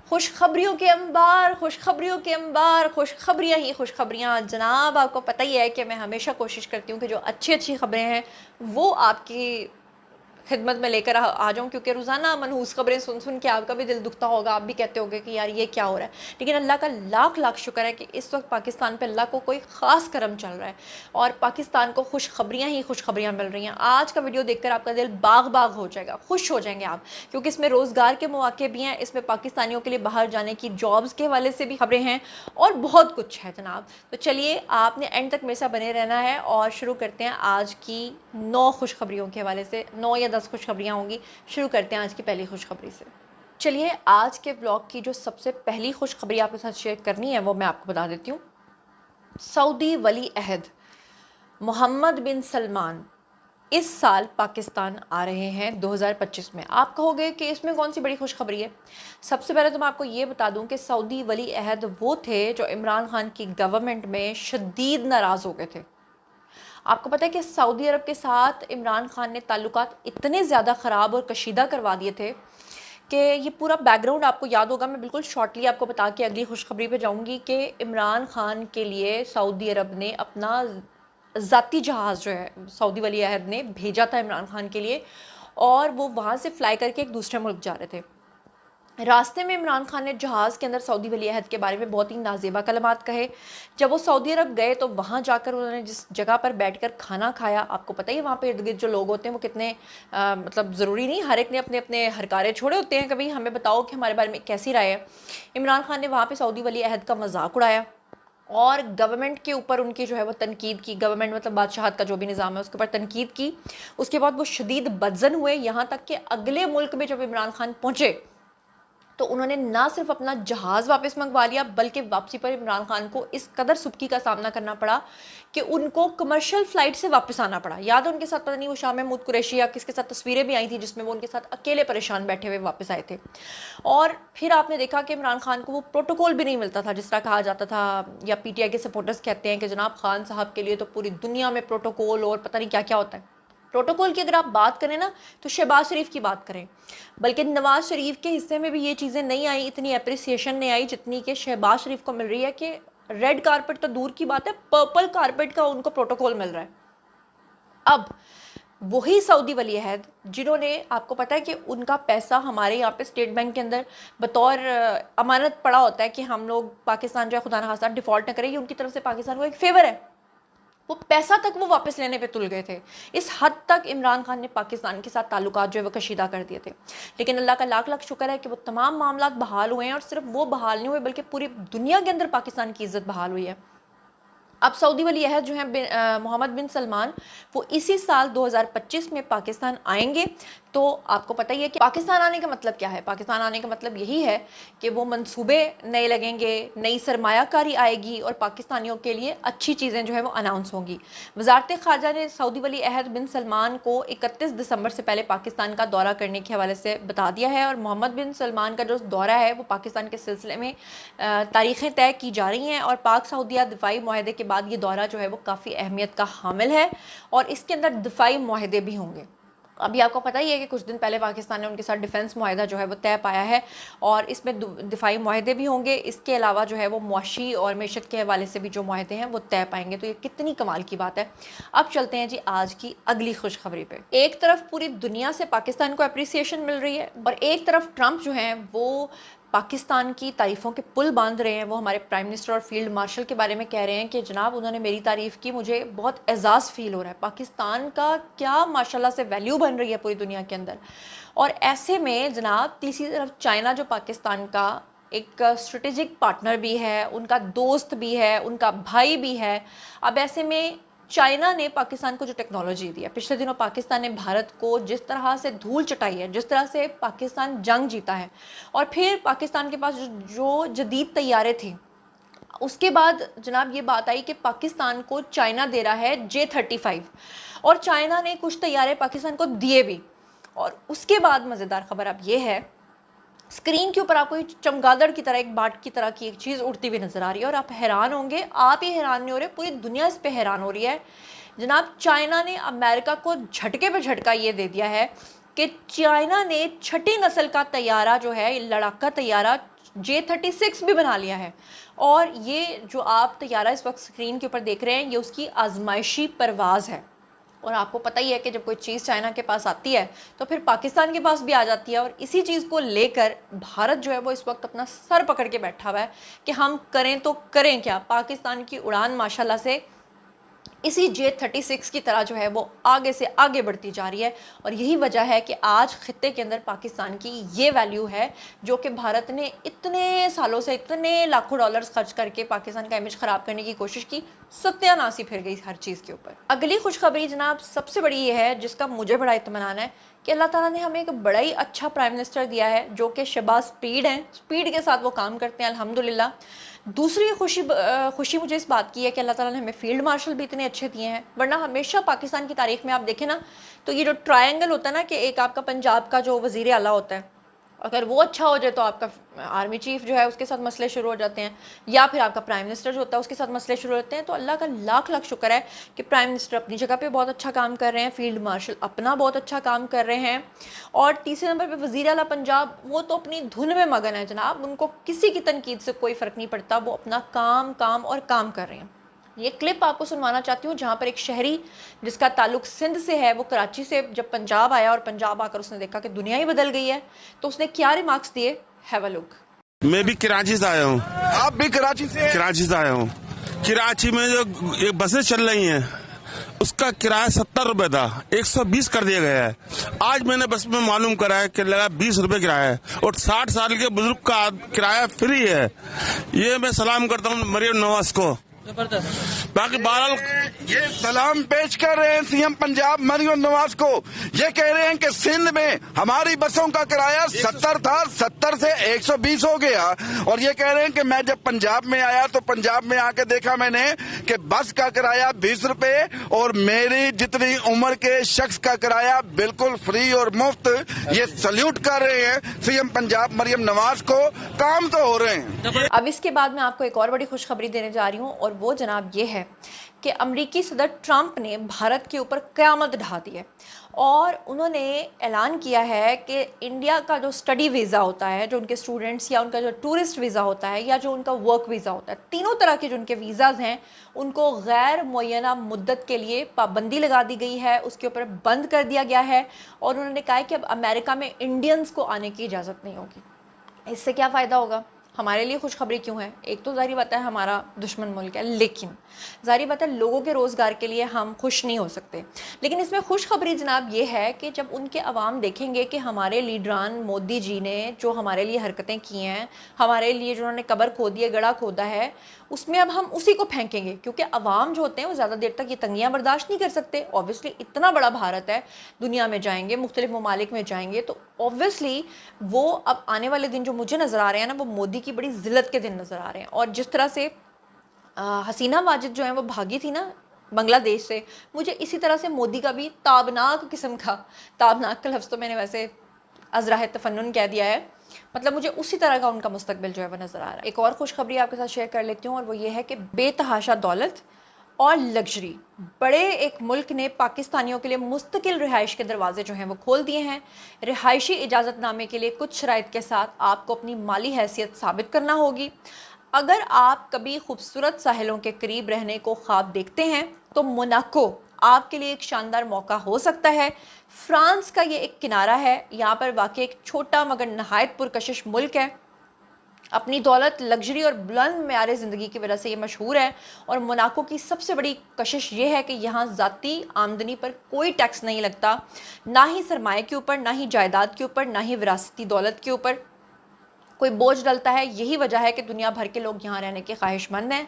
खुशखबरियों के अंबार, खुशखबरियों के अंबार, खुशखबरियाँ ही खुशखबरियाँ। जनाब आपको पता ही है कि मैं हमेशा कोशिश करती हूँ कि जो अच्छी अच्छी खबरें हैं वो आपकी खिदमत में लेकर आ जाऊँ, क्योंकि रोज़ाना मनहूस खबरें सुन सुन के आपका भी दिल दुखता होगा, आप भी कहते होंगे कि यार ये क्या हो रहा है। लेकिन अल्लाह का लाख लाख शुक्र है कि इस वक्त पाकिस्तान पे अल्लाह को कोई ख़ास करम चल रहा है और पाकिस्तान को खुशखबरियाँ ही खुशखबरियाँ मिल रही हैं। आज का वीडियो देखकर आपका दिल बाग बाग हो जाएगा, खुश हो जाएंगे आप, क्योंकि इसमें रोज़गार के मौके भी हैं, इसमें पाकिस्तानियों के लिए बाहर जाने की जॉब्स के हवाले से भी खबरें हैं और बहुत कुछ है जनाब। तो चलिए आपने एंड तक मेरे साथ बने रहना है और शुरू करते हैं आज की 9 खुशखबरियों के हवाले से। 9 या 10 खुशखबरियाँ होंगी। शुरू करते हैं आज की पहली खुशखबरी से। चलिए आज के ब्लॉग की जो सबसे पहली खुशखबरी आपके साथ शेयर करनी है वो मैं आपको बता देती हूँ। सऊदी वली अहद मोहम्मद बिन सलमान इस साल पाकिस्तान आ रहे हैं 2025 में। आप कहोगे कि इसमें कौन सी बड़ी खुशखबरी है। सबसे पहले तो मैं आपको ये बता दूं कि सऊदी वली अहद वो थे जो इमरान खान की गवर्नमेंट में शदीद नाराज़ हो गए थे। आपको पता है कि सऊदी अरब के साथ इमरान खान ने ताल्लुकात इतने ज़्यादा ख़राब और कशीदा करवा दिए थे कि ये पूरा बैकग्राउंड आपको याद होगा। मैं बिल्कुल शॉर्टली आपको बता के अगली खुशखबरी पे जाऊंगी कि इमरान खान के लिए सऊदी अरब ने अपना ज़ाती जहाज़ जो है सऊदी वली अहद ने भेजा था इमरान खान के लिए, और वो वहाँ से फ़्लाई करके एक दूसरे मुल्क जा रहे थे। रास्ते में इमरान खान ने जहाज़ के अंदर सऊदी वली अहद के बारे में बहुत ही नाज़ेबा कलमात कहे। जब वो सऊदी अरब गए तो वहाँ जाकर उन्होंने जिस जगह पर बैठकर खाना खाया, आपको पता ही है वहाँ पे इर्द गिर्द जो लोग होते हैं वो कितने मतलब ज़रूरी नहीं हर एक ने अपने अपने हरकारे छोड़े होते हैं। कभी हमें बताओ कि हमारे बारे में कैसी राय है। इमरान खान ने वहाँ पर सऊदी वली अहद का मजाक उड़ाया और गवर्नमेंट के ऊपर उनकी जो है वो तनकीद की। गवर्नमेंट मतलब बादशाहत का जो भी निज़ाम है उसके ऊपर तनकीद की। उसके बाद वो शदीद बदजन हुए, यहाँ तक कि अगले मुल्क में जब इमरान खान पहुँचे तो उन्होंने ना सिर्फ अपना जहाज़ वापस मंगवा लिया बल्कि वापसी पर इमरान खान को इस कदर सुबकी का सामना करना पड़ा कि उनको कमर्शियल फ़्लाइट से वापस आना पड़ा। याद है उनके साथ पता नहीं वो शाह महमूद कुरैशी या किसके साथ तस्वीरें भी आई थी जिसमें वो उनके साथ अकेले परेशान बैठे हुए वापस आए थे। और फिर आपने देखा कि इमरान खान को वो प्रोटोकॉल भी नहीं मिलता था जिस तरह कहा जाता था, या पीटीआई के सपोर्टर्स कहते हैं कि जनाब खान साहब के लिए तो पूरी दुनिया में प्रोटोकॉल और पता नहीं क्या क्या होता है। प्रोटोकॉल की अगर आप बात करें ना तो शहबाज शरीफ की बात करें, बल्कि नवाज शरीफ के हिस्से में भी ये चीज़ें नहीं आई, इतनी अप्रिसिएशन नहीं आई जितनी कि शहबाज शरीफ को मिल रही है कि रेड कारपेट तो दूर की बात है, पर्पल कारपेट का उनको प्रोटोकॉल मिल रहा है। अब वही सऊदी वली अहद जिन्होंने, आपको पता है कि उनका पैसा हमारे यहाँ पे स्टेट बैंक के अंदर बतौर अमानत पड़ा होता है कि हम लोग पाकिस्तान जो है खुदा न खास्ता डिफ़ॉल्ट न करें, ये उनकी तरफ से पाकिस्तान को एक फेवर है। वो पैसा तक वो वापस लेने पे तुल गए थे। इस हद तक इमरान खान ने पाकिस्तान के साथ ताल्लुकात जो है वो कशीदा कर दिए थे। लेकिन अल्लाह का लाख लाख शुक्र है कि वो तमाम मामलात बहाल हुए हैं, और सिर्फ वो बहाल नहीं हुए बल्कि पूरी दुनिया के अंदर पाकिस्तान की इज़्ज़त बहाल हुई है। अब सऊदी वली अहद जो है मोहम्मद बिन सलमान वो इसी साल 2025 में पाकिस्तान आएंगे। तो आपको पता ही है कि पाकिस्तान आने का मतलब क्या है। पाकिस्तान आने का मतलब यही है कि वो मंसूबे नए लगेंगे, नई सरमायाकारी आएगी और पाकिस्तानियों के लिए अच्छी चीज़ें जो है वो अनाउंस होंगी। वजारत ख़ारजा ने सऊदी वली अहद बिन सलमान को 31 दिसंबर से पहले पाकिस्तान का दौरा करने के हवाले से बता दिया है, और मोहम्मद बिन सलमान का जो दौरा है वो पाकिस्तान के सिलसिले में तारीख़ें तय की जा रही हैं, और पाक सऊदिया दिफाई माहदे के बाद ये दौरा जो है वो काफ़ी अहमियत का हामिल है और इसके अंदर दिफाई माहदे भी होंगे। अभी आपको पता ही है कि कुछ दिन पहले पाकिस्तान ने उनके साथ डिफेंस माहदा जो है वो तय पाया है और इसमें दिफाई माहदे भी होंगे। इसके अलावा जो है वो मुआशी और मैशत के हवाले से भी जो माहदे हैं वो तय पाएंगे। तो ये कितनी कमाल की बात है। अब चलते हैं जी आज की अगली खुशखबरी पे। एक तरफ पूरी दुनिया से पाकिस्तान को अप्रिसिएशन मिल रही है और एक तरफ ट्रंप जो हैं वो पाकिस्तान की तारीफ़ों के पुल बांध रहे हैं। वो हमारे प्राइम मिनिस्टर और फील्ड मार्शल के बारे में कह रहे हैं कि जनाब उन्होंने मेरी तारीफ़ की, मुझे बहुत एजाज़ फ़ील हो रहा है। पाकिस्तान का क्या माशाल्लाह से वैल्यू बन रही है पूरी दुनिया के अंदर। और ऐसे में जनाब तीसरी तरफ चाइना जो पाकिस्तान का एक स्ट्रेटेजिक पार्टनर भी है, उनका दोस्त भी है, उनका भाई भी है। अब ऐसे में चाइना ने पाकिस्तान को जो टेक्नोलॉजी दी है, पिछले दिनों पाकिस्तान ने भारत को जिस तरह से धूल चटाई है, जिस तरह से पाकिस्तान जंग जीता है, और फिर पाकिस्तान के पास जो जदीद तैयारे थी, उसके बाद जनाब ये बात आई कि पाकिस्तान को चाइना दे रहा है J-35 और चाइना ने कुछ तैयारे पाकिस्तान को दिए भी। और उसके बाद मज़ेदार खबर अब ये है, स्क्रीन के ऊपर आपको चमगादड़ की तरह एक बाट की तरह की एक चीज़ उड़ती हुई नजर आ रही है और आप हैरान होंगे। आप ही हैरान नहीं हो रहे, पूरी दुनिया इस पे हैरान हो रही है। जनाब चाइना ने अमेरिका को झटके पे झटका ये दे दिया है کہ چائنا نے چھٹی نسل کا طیارہ جو ہے لڑاکا طیارہ J-36 بھی بنا لیا ہے، اور یہ جو آپ طیارہ اس وقت اسکرین کے اوپر دیکھ رہے ہیں یہ اس کی آزمائشی پرواز ہے۔ اور آپ کو پتہ ہی ہے کہ جب کوئی چیز چائنا کے پاس آتی ہے تو پھر پاکستان کے پاس بھی آ جاتی ہے، اور اسی چیز کو لے کر بھارت جو ہے وہ اس وقت اپنا سر پکڑ کے بیٹھا ہوا ہے کہ ہم کریں تو کریں کیا۔ پاکستان کی اڑان ماشاءاللہ سے اسی J-36 کی طرح جو ہے وہ آگے سے آگے بڑھتی جا رہی ہے، اور یہی وجہ ہے کہ آج خطے کے اندر پاکستان کی یہ ویلیو ہے جو کہ بھارت نے اتنے سالوں سے اتنے لاکھوں ڈالرز خرچ کر کے پاکستان کا امیج خراب کرنے کی کوشش کی، ستیہ ناسی پھر گئی ہر چیز کے اوپر۔ اگلی خوشخبری جناب سب سے بڑی یہ ہے جس کا مجھے بڑا اطمینان ہے کہ اللہ تعالیٰ نے ہمیں ایک بڑا ہی اچھا پرائم منسٹر دیا ہے جو کہ شہباز سپیڈ ہیں، سپیڈ کے ساتھ وہ کام کرتے ہیں الحمدللہ۔ دوسری خوشی مجھے اس بات کی ہے کہ اللہ تعالیٰ نے ہمیں فیلڈ مارشل بھی اتنے اچھے دیے ہیں، ورنہ ہمیشہ پاکستان کی تاریخ میں آپ دیکھیں نا تو یہ جو ٹرائنگل ہوتا ہے نا کہ ایک آپ کا پنجاب کا جو وزیر اعلیٰ ہوتا ہے، اگر وہ اچھا ہو جائے تو آپ کا آرمی چیف جو ہے اس کے ساتھ مسئلے شروع ہو جاتے ہیں، یا پھر آپ کا پرائم منسٹر جو ہوتا ہے اس کے ساتھ مسئلے شروع ہوتے ہیں۔ تو اللہ کا لاکھ لاکھ شکر ہے کہ پرائم منسٹر اپنی جگہ پہ بہت اچھا کام کر رہے ہیں، فیلڈ مارشل اپنا بہت اچھا کام کر رہے ہیں، اور تیسرے نمبر پہ وزیر اعلیٰ پنجاب وہ تو اپنی دھن میں مگن ہے جناب، ان کو کسی کی تنقید سے کوئی فرق نہیں پڑتا، وہ اپنا کام کر رہے ہیں۔ یہ کلپ آپ کو سنوانا چاہتی ہوں جہاں پر ایک شہری جس کا تعلق سندھ سے ہے، وہ کراچی سے جب پنجاب آیا اور پنجاب آ کر اس نے دیکھا کہ دنیا ہی بدل گئی ہے، تو اس نے کیا ریمارکس دیے، ہیو اے لک۔ میں بھی کراچی سے آیا ہوں۔ آپ بھی کراچی سے؟ کراچی سے آیا ہوں۔ کراچی میں جو یہ بسیں چل رہی ہیں اس کا کرایہ 70 روپے تھا، 120 کر دیا گیا ہے۔ آج میں نے بس میں معلوم کرا ہے کہ لگا 20 روپے کرایہ ہے، اور 60 سال کے بزرگ کا کرایہ فری ہے۔ یہ میں سلام کرتا ہوں مریم نواز کو۔ باقی بہرحال یہ سلام پیش کر رہے ہیں سی ایم پنجاب مریم نواز کو، یہ کہہ رہے ہیں کہ سندھ میں ہماری بسوں کا کرایہ 70 تھا، 70 سے 120 ہو گیا، اور یہ کہہ رہے ہیں کہ میں جب پنجاب میں آیا تو پنجاب میں آ کے دیکھا میں نے کہ بس کا کرایہ 20 روپے اور میری جتنی عمر کے شخص کا کرایہ بالکل فری اور مفت۔ یہ سلیوٹ کر رہے ہیں سی ایم پنجاب مریم نواز کو، کام تو ہو رہے ہیں۔ اب اس کے بعد میں آپ کو ایک اور بڑی خوشخبری دینے جا رہی ہوں، اور وہ جناب یہ ہے کہ امریکی صدر ٹرمپ نے بھارت کے اوپر قیامت ڈھا دی ہے، اور انہوں نے اعلان کیا ہے کہ انڈیا کا جو اسٹڈی ویزا ہوتا ہے، جو ان کے اسٹوڈنٹس، یا ان کا جو ٹورسٹ ویزا ہوتا ہے، یا جو ان کا ورک ویزا ہوتا ہے، تینوں طرح کے جو ان کے ویزاز ہیں ان کو غیر معینہ مدت کے لیے پابندی لگا دی گئی ہے، اس کے اوپر بند کر دیا گیا ہے، اور انہوں نے کہا ہے کہ اب امریکہ میں انڈینز کو آنے کی اجازت نہیں ہوگی۔ اس سے کیا فائدہ ہوگا؟ ہمارے لیے خوشخبری کیوں ہے؟ ایک تو ظاہری بات ہے ہمارا دشمن ملک ہے، لیکن ظاہری بات ہے لوگوں کے روزگار کے لیے ہم خوش نہیں ہو سکتے، لیکن اس میں خوشخبری جناب یہ ہے کہ جب ان کے عوام دیکھیں گے کہ ہمارے لیڈران مودی جی نے جو ہمارے لیے حرکتیں کی ہیں، ہمارے لیے جو انہوں نے قبر کھودی ہے، گڑھا کھودا ہے، اس میں اب ہم اسی کو پھینکیں گے، کیونکہ عوام جو ہوتے ہیں وہ زیادہ دیر تک یہ تنگیاں برداشت نہیں کر سکتے۔ اوبویسلی اتنا بڑا بھارت ہے، دنیا میں جائیں گے، مختلف ممالک میں جائیں گے، تو اوبویسلی وہ اب آنے والے دن جو مجھے نظر آ رہے ہیں نا، وہ مودی کی بڑی ذلت کے دن نظر آ رہے ہیں۔ اور جس طرح سے حسینہ واجد جو ہیں وہ بھاگی تھی نا بنگلہ دیش سے، مجھے اسی طرح سے مودی کا بھی تابناک قسم کا، تابناک کا لفظ تو میں نے ویسے ازراہ تفنن کہہ دیا ہے، مطلب مجھے اسی طرح کا ان کا مستقبل جو ہے وہ نظر آ رہا ہے۔ ایک اور خوشخبری آپ کے ساتھ شیئر کر لیتی ہوں، اور وہ یہ ہے کہ بے تحاشا دولت اور لگژری بڑے ایک ملک نے پاکستانیوں کے لیے مستقل رہائش کے دروازے جو ہیں وہ کھول دیے ہیں۔ رہائشی اجازت نامے کے لیے کچھ شرائط کے ساتھ آپ کو اپنی مالی حیثیت ثابت کرنا ہوگی۔ اگر آپ کبھی خوبصورت ساحلوں کے قریب رہنے کو خواب دیکھتے ہیں تو موناکو آپ کے لیے ایک شاندار موقع ہو سکتا ہے۔ فرانس کا یہ ایک کنارہ ہے، یہاں پر واقع ایک چھوٹا مگر نہایت پرکشش ملک ہے، اپنی دولت، لگژری اور بلند معیار زندگی کی وجہ سے یہ مشہور ہے، اور موناکو کی سب سے بڑی کشش یہ ہے کہ یہاں ذاتی آمدنی پر کوئی ٹیکس نہیں لگتا، نہ ہی سرمایہ کے اوپر، نہ ہی جائیداد کے اوپر، نہ ہی وراثتی دولت کے اوپر کوئی بوجھ ڈلتا ہے۔ یہی وجہ ہے کہ دنیا بھر کے لوگ یہاں رہنے کے خواہش مند ہیں۔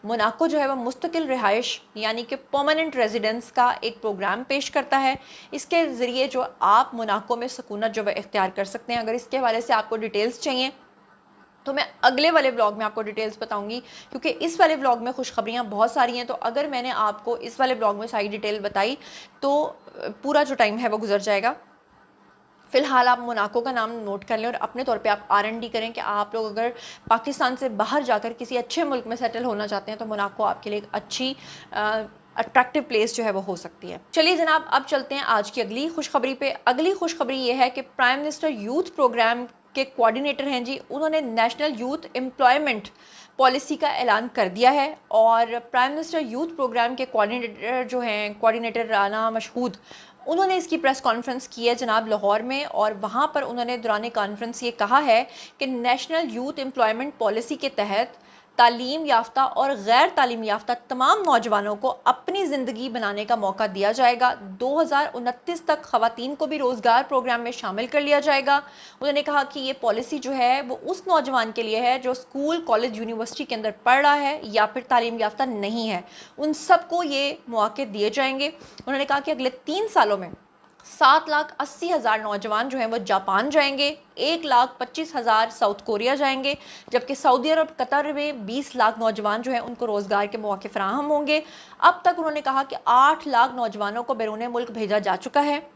موناکو جو ہے وہ مستقل رہائش یعنی کہ پرماننٹ ریزیڈنس کا ایک پروگرام پیش کرتا ہے، اس کے ذریعے جو آپ موناکو میں سکونت جو ہے اختیار کر سکتے ہیں۔ اگر اس کے حوالے سے آپ کو ڈیٹیلز چاہیے تو میں اگلے والے ولاگ میں آپ کو ڈیٹیلز بتاؤں گی، کیونکہ اس والے ولاگ میں خوشخبریاں بہت ساری ہیں، تو اگر میں نے آپ کو اس والے ولاگ میں ساری ڈیٹیل بتائی تو پورا جو ٹائم ہے وہ گزر جائے گا۔ فی الحال آپ موناکو کا نام نوٹ کر لیں، اور اپنے طور پہ آپ R&D کریں کہ آپ لوگ اگر پاکستان سے باہر جا کر کسی اچھے ملک میں سیٹل ہونا چاہتے ہیں تو موناکو آپ کے لیے ایک अट्रैक्टिव प्लेस जो है वो हो सकती है। चलिए जनाब, अब चलते हैं आज की अगली खुशखबरी पे। अगली खुशखबरी ये है कि प्राइम मिनिस्टर यूथ प्रोग्राम के कोऑर्डिनेटर हैं जी, उन्होंने नेशनल यूथ एम्प्लॉयमेंट पॉलिसी का ऐलान कर दिया है। और प्राइम मिनिस्टर यूथ प्रोग्राम के कोऑर्डिनेटर जो हैं, कोऑर्डिनेटर राना मशहूद, उन्होंने इसकी प्रेस कॉन्फ्रेंस की है जनाब लाहौर में, और वहाँ पर उन्होंने दौरान कॉन्फ्रेंस ये कहा है कि नेशनल यूथ एम्प्लॉयमेंट पॉलिसी के तहत तालीम याफ्ता और गैर तालीम याफ्ता तमाम नौजवानों को अपनी ज़िंदगी बनाने का मौका दिया जाएगा। 2029 तक ख़वातीन को भी रोज़गार प्रोग्राम में शामिल कर लिया जाएगा। उन्होंने कहा कि ये पॉलिसी जो है वो उस नौजवान के लिए है जो स्कूल, कॉलेज, यूनिवर्सिटी के अंदर पढ़ रहा है या फिर तालीम याफ्ता नहीं है, उन सबको ये मौके दिए जाएंगे। उन्होंने कहा कि अगले 3 सालों में 7,80,000 नौजवान जो हैं वो जापान जाएंगे, 1,25,000 साउथ कोरिया जाएंगे, जबकि सऊदी अरब, कतर में 20 लाख नौजवान जो हैं उनको रोज़गार के मौके फराहम होंगे। अब तक उन्होंने कहा कि 8 लाख नौजवानों को बैरून मुल्क भेजा जा चुका है।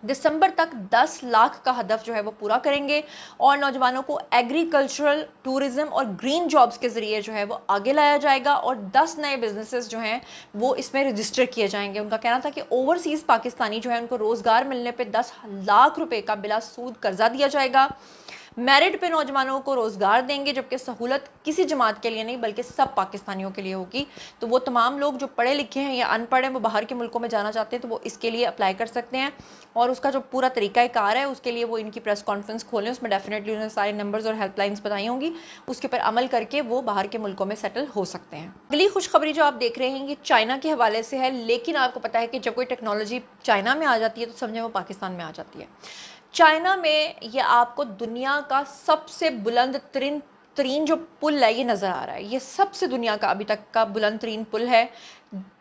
दिसंबर तक 10 लाख का हदफ जो है वो पूरा करेंगे और नौजवानों को एग्रीकल्चरल, टूरिज़्म और ग्रीन जॉब्स के ज़रिए जो है वो आगे लाया जाएगा और 10 नए बिजनेसेस जो हैं वो इसमें रजिस्टर किए जाएंगे। उनका कहना था कि ओवरसीज़ पाकिस्तानी जो है उनको रोज़गार मिलने पे 10 लाख रुपए का बिला सूद कर्जा दिया जाएगा। मेरिट पे नौजवानों को रोज़गार देंगे, जबकि सहूलत किसी जमात के लिए नहीं बल्कि सब पाकिस्तानियों के लिए होगी। तो वो तमाम लोग जो पढ़े लिखे हैं या अनपढ़ हैं, वो बाहर के मुल्कों में जाना चाहते हैं तो वो इसके लिए अप्लाई कर सकते हैं। और उसका जो पूरा तरीक़ाकार है उसके लिए वो इनकी प्रेस कॉन्फ्रेंस खोलें, उसमें डेफिनेटली उन्होंने सारे नंबर्स और हेल्पलाइंस बताई होंगी, उसके पर अमल करके वो बाहर के मुल्कों में सेटल हो सकते हैं। अगली खुशखबरी जो आप देख रहे हैं ये चाइना के हवाले से है, लेकिन आपको पता है कि जब कोई टेक्नोलॉजी चाइना में आ जाती है तो समझें वो पाकिस्तान में आ जाती है। चाइना में ये आपको दुनिया का सबसे बुलंद तरीन जो पुल है ये नज़र आ रहा है। ये सबसे दुनिया का अभी तक का बुलंद तरीन पुल है,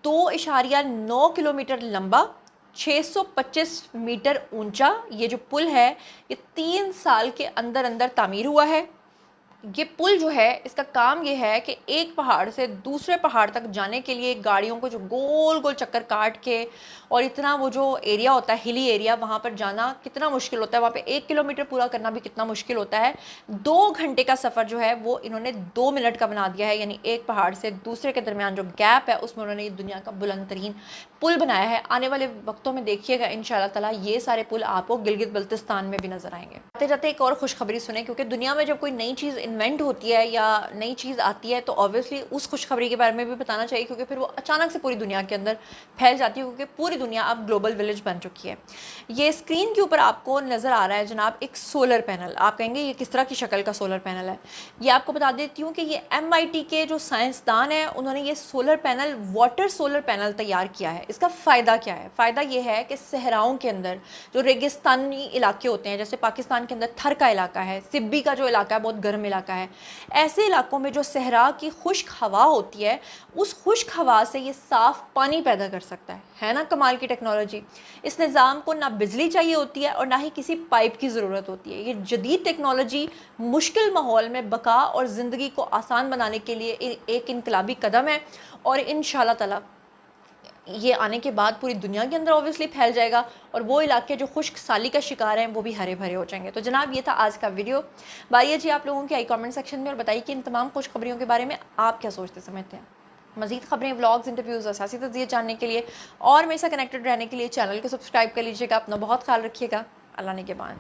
2.9 किलोमीटर लंबा, 625 मीटर ऊंचा। ये जो पुल है ये 3 साल के अंदर अंदर तामीर हुआ है। ये पुल जो है इसका काम ये है कि एक पहाड़ से दूसरे पहाड़ तक जाने के लिए गाड़ियों को जो गोल गोल चक्कर काट के, और इतना वो जो एरिया होता है हिली एरिया, वहाँ पर जाना कितना मुश्किल होता है। वहाँ पे 1 किलोमीटर पूरा करना भी कितना मुश्किल होता है। 2 घंटे का सफ़र जो है वो इन्होंने 2 मिनट का बना दिया है, यानी एक पहाड़ से दूसरे के दरमियान जो गैप है उसमें उन्होंने दुनिया का बुलंद तरीन पुल बनाया है। आने वाले वक्तों में देखिएगा इंशाअल्लाह ताला ये सारे पुल आपको गिलगित बल्तिस्तान में भी नज़र आएंगे। आते जाते एक और खुशखबरी सुने, क्योंकि दुनिया में जब कोई नई चीज़ इन्वेंट होती है या नई चीज़ आती है तो ऑब्वियसली उस खुशखबरी के बारे में भी बताना चाहिए, क्योंकि फिर वो अचानक से पूरी दुनिया के अंदर फैल जाती है, क्योंकि पूरी दुनिया अब ग्लोबल विलेज बन चुकी है। ये स्क्रीन के ऊपर आपको नज़र आ रहा है जनाब एक सोलर पैनल। आप कहेंगे ये किस तरह की शक्ल का सोलर पैनल है? ये आपको बता देती हूँ कि ये MIT के जो साइंसदान हैं उन्होंने ये solar panel, water solar panel तैयार किया है। इसका फ़ायदा क्या है? फ़ायदा ये है कि सहराओं के अंदर जो रेगिस्तानी इलाके होते हैं, जैसे पाकिस्तान के अंदर थर का इलाका है, सिब्बी का जो इलाका है बहुत गर्म इलाका है, ऐसे इलाकों में जो सहरा की खुश्क हवा होती है उस खुश्क हवा से ये साफ़ पानी पैदा कर सकता है ना कमाल की टेक्नोलॉजी। इस निज़ाम को ना बिजली चाहिए होती है और ना ही किसी पाइप की ज़रूरत होती है। ये जदीद टेक्नोलॉजी मुश्किल माहौल में बका और ज़िंदगी को आसान बनाने के लिए एक इनकलाबी कदम है, और इंशाअल्लाह ताला ये आने के बाद पूरी दुनिया के अंदर ऑब्वियसली फैल जाएगा और वो इलाके जो खुश्क साली का शिकार हैं वो भी हरे भरे हो जाएंगे। तो जनाब ये था आज का वीडियो। बारी जी आप लोगों के आई कमेंट सेक्शन में और बताइए कि इन तमाम खुशखबरियों के बारे में आप क्या सोचते समझते हैं। मज़ीद खबरें, व्लॉग्स, इंटरव्यूज़ और सियासी तज़किरे जानने के लिए और मेरे साथ कनेक्टेड रहने के लिए चैनल को सब्सक्राइब कर लीजिएगा। अपना बहुत ख्याल रखिएगा। अल्लाह ने के बाद।